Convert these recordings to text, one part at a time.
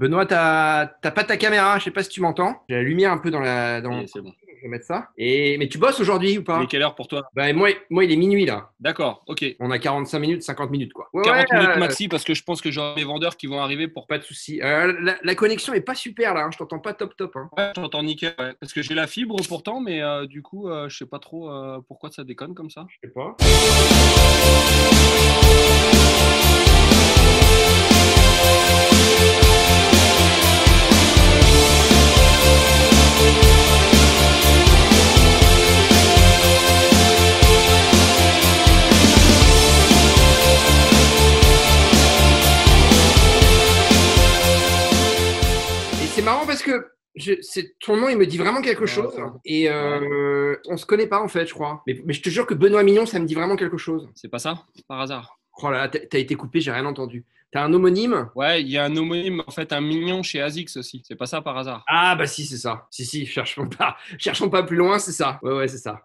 Benoît, t'as pas ta caméra, je sais pas si tu m'entends. J'ai la lumière un peu dans. Oui, c'est bon. Je vais mettre ça. Mais tu bosses aujourd'hui ou Il est pas? quelle heure pour toi? Bah, moi, il est minuit là. D'accord, ok. On a 45 minutes, 50 minutes quoi. Ouais, ouais, 40 minutes maxi parce que je pense que j'aurai mes vendeurs qui vont arriver pour. pas de souci. La connexion est pas super là, hein, je t'entends pas top top, hein. Ouais, j'entends nickel. Ouais. Parce que j'ai la fibre pourtant, mais du coup, je sais pas trop pourquoi ça déconne comme ça. Je sais pas. Et c'est marrant parce que ton nom, il me dit vraiment quelque chose. Et Ouais. on se connaît pas en fait, je crois. Mais je te jure que Benoît Mignon, ça me dit vraiment quelque chose. C'est pas ça, par hasard. Oh là là, t'as été coupé, j'ai rien entendu. T'as un homonyme? Ouais, il y a un homonyme, en fait, un mignon chez Azix aussi. C'est pas ça par hasard. Ah bah si, c'est ça. Si, cherchons pas plus loin, c'est ça. Ouais, c'est ça.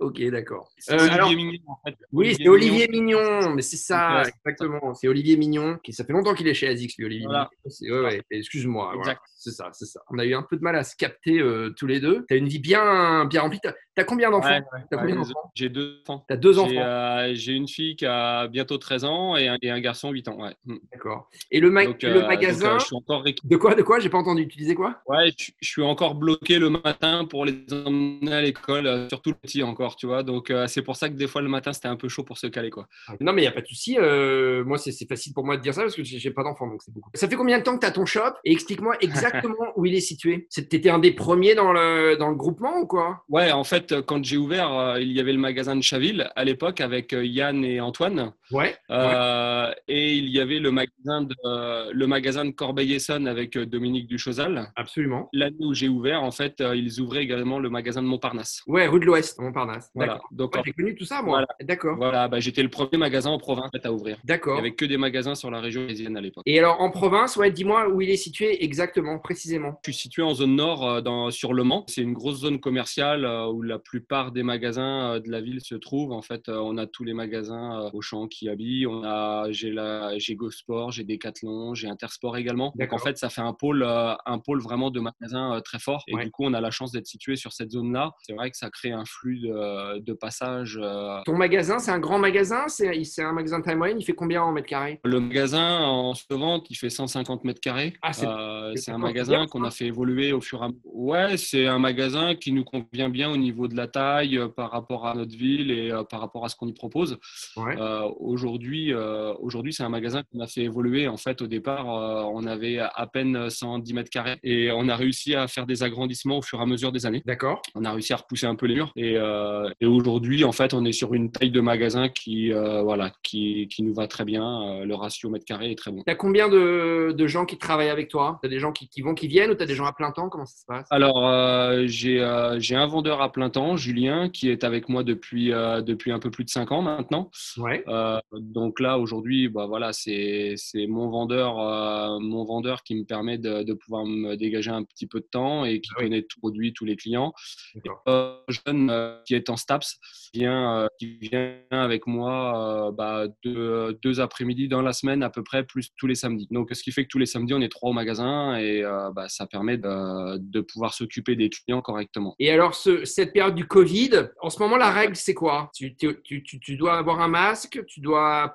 Ok, d'accord. C'est Olivier Alors, Mignon, en fait. oui, c'est Olivier Mignon. Olivier Mignon, mais c'est ça, Ouais, exactement. C'est Olivier Mignon, qui ça fait longtemps qu'il est chez Azix, lui, Olivier Mignon. voilà. Ouais, ouais, excuse-moi, voilà. Exact. C'est ça. On a eu un peu de mal à se capter tous les deux. T'as une vie bien, bien remplie. T'as combien d'enfants? Ouais, T'as ouais, combien désolé. d'enfants? J'ai deux enfants. T'as deux J'ai enfants, j'ai une fille qui a bientôt 13 ans et un garçon 8 ans. Ouais. d'accord. Et le magasin, Je suis encore de quoi? J'ai pas entendu. Tu disais quoi? ouais, je suis encore bloqué le matin pour les emmener à l'école, surtout le petit encore, tu vois. Donc, c'est pour ça que des fois le matin, c'était un peu chaud pour se caler, quoi. Non, mais il n'y a pas de souci. Moi, c'est facile pour moi de dire ça parce que j'ai pas d'enfant, donc c'est beaucoup. Ça fait combien de temps que tu as ton shop? Et explique-moi exactement où il est situé. T'étais un des premiers dans le groupement ou quoi? Ouais, en fait, quand j'ai ouvert, il y avait le magasin de Chaville à l'époque avec Yann et Antoine. Ouais, ouais, Et il y avait le magasin de Corbeil-Essonnes avec Dominique Duchosal. absolument. L'année où j'ai ouvert, en fait, ils ouvraient également le magasin de Montparnasse. Ouais, rue de l'Ouest, Montparnasse. Voilà. D'accord. Donc, Ouais, j'ai connu tout ça, voilà. moi. D'accord. Voilà, bah, j'étais le premier magasin en province à ouvrir. Il n'y D'accord. avait que des magasins sur la région parisienne à l'époque. Et alors, en province, ouais, dis-moi où il est situé exactement, précisément. Je suis situé en zone nord, sur Le Mans. C'est une grosse zone commerciale où la plupart des magasins de la ville se trouvent. En fait, on a tous les magasins Auchan qui habillent. J'ai Go Sport, j'ai Decathlon, j'ai Intersport également. Donc en D'accord. fait, ça fait un pôle vraiment de magasins très fort. Et Ouais. du coup, on a la chance d'être situé sur cette zone-là. C'est vrai que ça crée un flux de passage. Ton magasin, c'est un grand magasin? C'est un magasin de taille moyenne? Il fait combien en mètres carrés? Le magasin en se vente, il fait 150 mètres carrés. Ah, C'est un c'est bien, magasin qu'on ça. a fait évoluer au fur et à mesure. Ouais, c'est un magasin qui nous convient bien au niveau de la taille par rapport à notre ville et par rapport à ce qu'on y propose. Ouais. Aujourd'hui, c'est un magasin qu'on a fait évoluer. En fait, au départ, on avait à peine 110 mètres carrés et on a réussi à faire des agrandissements au fur et à mesure des années. D'accord. On a réussi à repousser un peu les murs et aujourd'hui, en fait, on est sur une taille de magasin qui nous va très bien. Le ratio mètre carré est très bon. T'as combien de gens qui travaillent avec toi? T'as des gens qui vont, qui viennent ou t'as des gens à plein temps? Comment ça se passe? Alors, j'ai un vendeur à plein temps, Julien, qui est avec moi depuis un peu plus de 5 ans maintenant. Ouais. Donc là, aujourd'hui, bah, voilà, c'est mon vendeur qui me permet de pouvoir me dégager un petit peu de temps et qui Ah oui, connaît tout produit, tous les clients. Et d'accord. jeune qui est en STAPS, qui vient avec moi deux après-midi dans la semaine à peu près, plus tous les samedis. Donc, ce qui fait que tous les samedis, on est 3 au magasin et ça permet de pouvoir s'occuper des clients correctement. Et alors, cette période du Covid, en ce moment, la règle, c'est quoi? Tu dois avoir un masque, tu dois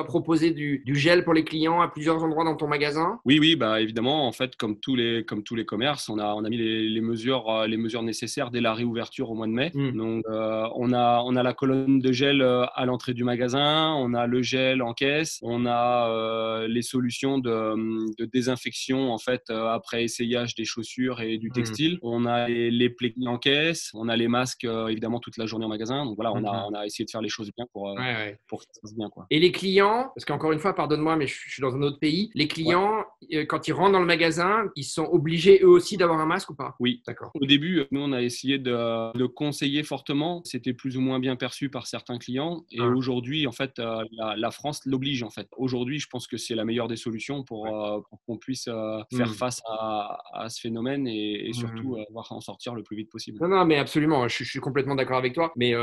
proposer du gel pour les clients à plusieurs endroits dans ton magasin. Oui, oui, bah évidemment, en fait, comme tous les commerces, on a mis les mesures nécessaires dès la réouverture au mois de mai. Hmm. Donc, on a la colonne de gel à l'entrée du magasin, on a le gel en caisse, on a les solutions de désinfection en fait après essayage des chaussures et du Hmm. textile. On a les plaies en caisse, on a les masques évidemment toute la journée en magasin. Donc voilà, Mhm. on a essayé de faire les choses bien Ouais, ouais. pour que ça se passe bien, quoi. Et les clients, parce qu'encore une fois, pardonne-moi, mais je suis dans un autre pays, les Ouais. clients, quand ils rentrent dans le magasin, ils sont obligés eux aussi d'avoir un masque ou pas? Oui. D'accord. Au début, nous, on a essayé de conseiller fortement. C'était plus ou moins bien perçu par certains clients. Et Ah, aujourd'hui, en fait, la France l'oblige, en fait. Aujourd'hui, je pense que c'est la meilleure des solutions ouais. pour qu'on puisse faire Hmm. face à ce phénomène et surtout Hmm. voir en sortir le plus vite possible. Non, non, mais absolument, je suis complètement d'accord avec toi. Mais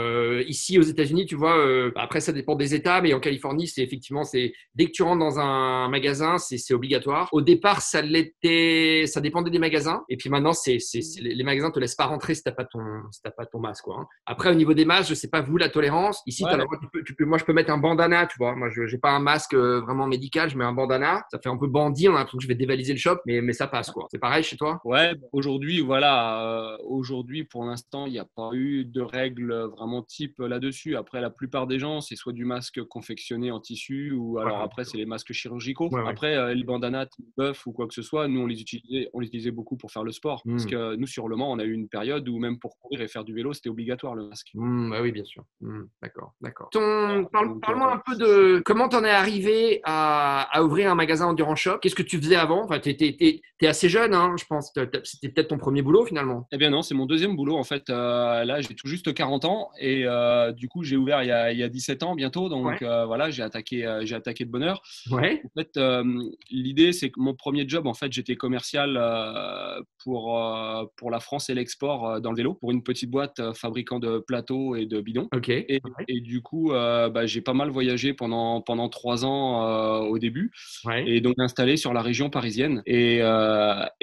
ici aux États-Unis, tu vois, après ça dépend des États, mais en Californie, c'est effectivement, c'est dès que que tu rentres dans un magasin, c'est obligatoire. Au départ, ça dépendait des magasins. Et puis maintenant, les magasins te laissent pas rentrer si t'as pas ton masque, quoi. Hein. Après, au niveau des masques, je sais pas vous la tolérance. Ici, Ouais. moi, je peux mettre un bandana, tu vois. Moi, je j'ai pas un masque vraiment médical, je mets un bandana. Ça fait un peu bandit, on a l'impression que je vais dévaliser le shop, mais ça passe, quoi. C'est pareil chez toi? Ouais, aujourd'hui, voilà, aujourd'hui, pour l'instant, il n'y a pas eu de règles vraiment type là-dessus. Après, la plupart des gens, c'est soit du masque confectionné en tissu ou alors Ouais, après, c'est les masques chirurgicaux. ouais, ouais. Après, les bandanas type bœuf ou quoi que ce soit, nous, on les utilisait beaucoup pour faire le sport. Parce que nous, sur Le Mans, on a eu une période où même pour courir et faire du vélo, c'était obligatoire le masque. Bah oui, bien sûr. D'accord, d'accord. Donc, Parle-moi un peu de comment t'en es arrivé à ouvrir un magasin Endurance Shop. Qu'est-ce que tu faisais avant? Enfin, t'es assez jeune, hein, je pense. C'était peut-être ton premier boulot finalement. eh bien non, c'est mon deuxième boulot en fait. Là, j'ai tout juste 40 ans et du coup, j'ai ouvert il y a 17 ans bientôt. Ouais, Donc voilà, j'ai attaqué de bonne heure. ouais, En fait, l'idée, c'est que mon premier job, en fait, j'étais commercial pour la France et l'export dans le vélo, pour une petite boîte fabricant de plateaux et de bidons. ok. Ouais, Et du coup, j'ai pas mal voyagé pendant 3 ans au début ouais. et donc installé sur la région parisienne. Et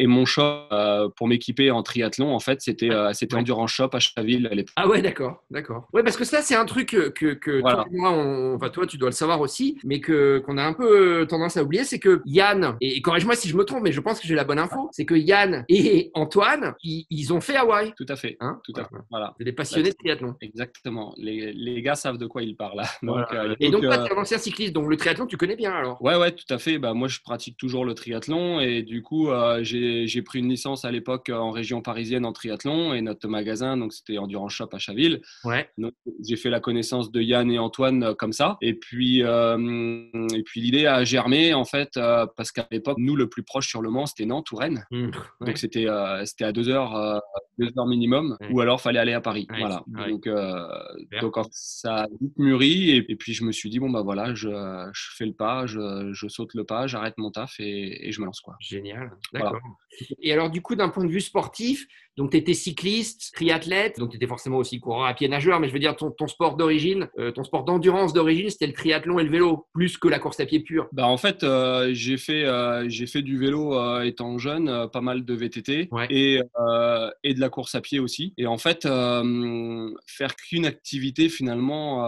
mon shop pour m'équiper en triathlon, en fait, c'était Ouais. Endurance Shop à Chaville à l'époque. Ah ouais, d'accord, d'accord. Ouais, parce que ça, c'est un truc que toi Voilà. et moi, enfin toi, tu dois le savoir aussi, mais qu'on a un peu tendance à oublier, c'est que Yann, et corrige-moi si je me trompe, mais je pense que j'ai la bonne info, c'est que Yann et Antoine, ils ont fait Hawaï, Tout à fait. hein? Tout à Voilà. fait. Voilà. C'est des Là, passionnés de triathlon. exactement. Les gars savent de quoi ils parlent là. Voilà. Donc, Et donc toi, tu es un ancien cycliste, donc le triathlon, tu connais bien alors? ouais, ouais, tout à fait. Bah, moi, je pratique toujours le triathlon et du coup, j'ai pris une licence à l'époque en région parisienne en triathlon et notre magasin, donc c'était Endurance Shop à Chaville. Ouais. Donc, j'ai fait la connaissance de Yann et Antoine comme ça. Et puis l'idée a germé en fait parce qu'à l'époque, nous, le plus proche sur Le Mans, c'était Nantes ou Rennes. Donc Ouais. c'était à 2 heures minimum, Ouais. ou alors fallait aller à Paris. Ouais, Voilà. ouais. Super. Donc ça a vite mûri et puis je me suis dit bon bah voilà, je fais le pas, je saute le pas, j'arrête mon taf et je me lance quoi. Génial. Voilà. D'accord. Et alors, du coup, d'un point de vue sportif, donc tu étais cycliste, triathlète, donc tu étais forcément aussi coureur à pied, nageur, mais je veux dire, ton sport d'origine, ton sport d'endurance d'origine, c'était le triathlon et le vélo, plus que la course à pied pure. Bah en fait, j'ai fait du vélo étant jeune, pas mal de VTT Ouais. et de la course à pied aussi. Et en fait, faire qu'une activité finalement,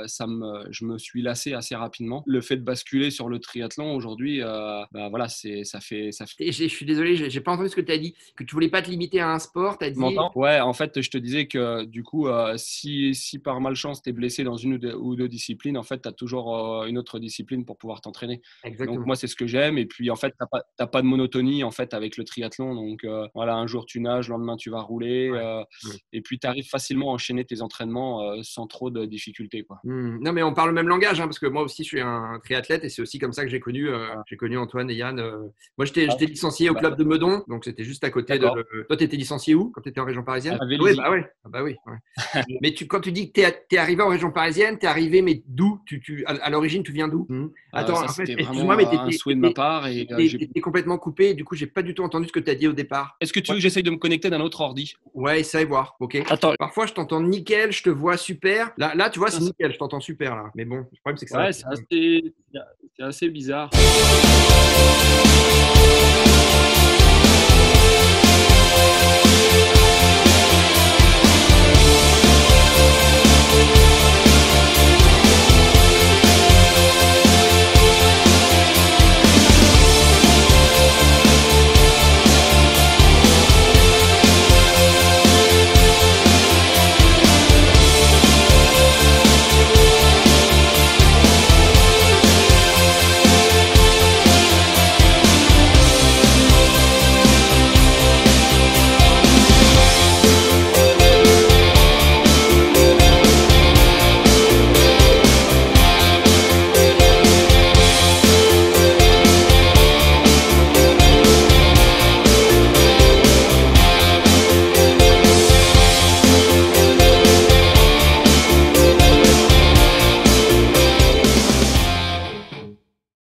je me suis lassé assez rapidement. Le fait de basculer sur le triathlon aujourd'hui, bah voilà, ça fait. Et je suis désolé, j'ai pas entendu ce que tu as dit, que tu voulais pas te limiter à un sport, tu as Tu dit. m'entends? Ouais, en fait, je te disais que du coup, si par malchance tu es blessé dans une ou deux disciplines, en fait, tu as toujours une autre discipline pour pouvoir t'entraîner. Donc, Exactement. moi, c'est ce que j'aime. Et puis, en fait, t'as pas de monotonie en fait, avec le triathlon. Donc, voilà, un jour tu nages, le lendemain tu vas rouler. Ouais. Mm. Et puis, tu arrives facilement à enchaîner tes entraînements sans trop de difficultés, quoi. Non, mais on parle le même langage, hein, parce que moi aussi, je suis un triathlète et c'est aussi comme ça que Voilà. j'ai connu Antoine et Yann. Moi, Ah, j'étais licencié au bah, club de Meudon, donc c'était juste à côté de. d'accord. Toi, tu étais licencié où quand tu étais en région parisienne? À Oui, Vélizy. bah ouais. Ah bah oui. Ouais. Mais quand tu dis que tu es arrivé en région parisienne, tu es arrivé, mais d'où à l'origine, tu viens d'où? Attends, Ça, en fait, c'était excuse-moi, vraiment mais un souhait de ma part. Et t'étais complètement coupé, du coup, j'ai pas du tout entendu ce que tu as dit au départ. est-ce que tu veux que j'essaye de me connecter d'un autre ordi? Ouais, essaye voir, ok. Attends. Parfois, je t'entends nickel, je te vois super. Là, tu vois, c'est Putain, nickel, je t'entends super là. Mais bon, le problème, c'est que ça va. ouais, c'est assez bizarre.